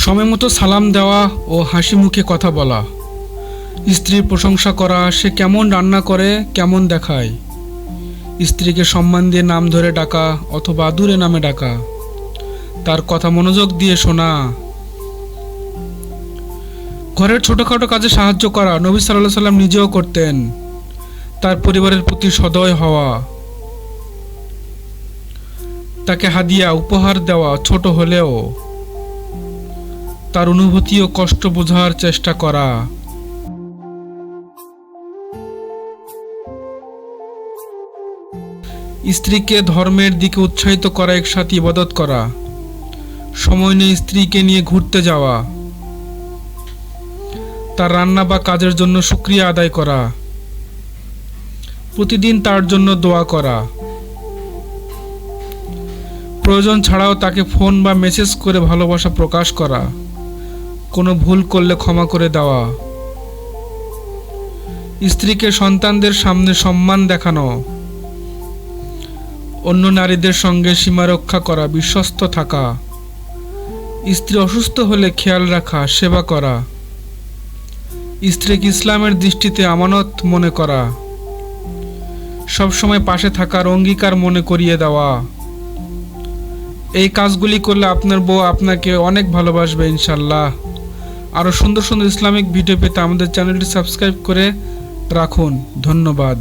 সময়মতো সালাম দেওয়া ও হাসি মুখে কথা বলা, স্ত্রীর প্রশংসা করা, সে কেমন রান্না করে, কেমন দেখায়, স্ত্রীকে সম্মান দিয়ে নাম ধরে ডাকা অথবা আদুরে নামে ডাকা, তার কথা মনোযোগ দিয়ে শোনা, ঘরের ছোটখাটো কাজে সাহায্য করা, নবী সাল্লাল্লাহু আলাইহি সাল্লাম নিজেও করতেন, তার পরিবারের প্রতি সদয় হওয়া, তাকে হাদিয়া উপহার দেওয়া ছোট হলেও, তার অনুভূতি ও কষ্ট বোঝার চেষ্টা করা। স্ত্রীকে ধর্মের দিকে উৎসাহিত করা, একসাথে ইবাদত করা, সময় নিয়ে স্ত্রীকে নিয়ে ঘুরতে যাওয়া, তার রান্না বা কাজের জন্য শুকরিয়া আদায় করা, প্রতিদিন তার জন্য দোয়া করা, প্রয়োজন ছাড়াও তাকে ফোন বা মেসেজ করে ভালোবাসা প্রকাশ করা, কোনো ভুল করলে ক্ষমা করে দেওয়া, স্ত্রীকে সন্তানদের সামনে সম্মান দেখানো, অন্য নারীদের সঙ্গে সীমা রক্ষা করা, বিশ্বস্ত থাকা, স্ত্রী অসুস্থ হলে খেয়াল রাখা, সেবা করা, স্ত্রীকে ইসলামের দৃষ্টিতে আমানত মনে করা, সবসময় পাশে থাকার অঙ্গীকার মনে করিয়ে দেওয়া। এই কাজগুলি করলে আপনার বউ আপনাকে অনেক ভালোবাসবে ইনশাল্লাহ। আরও সুন্দর সুন্দর ইসলামিক ভিডিও পেতে আমাদের চ্যানেলটি সাবস্ক্রাইব করে রাখুন। ধন্যবাদ।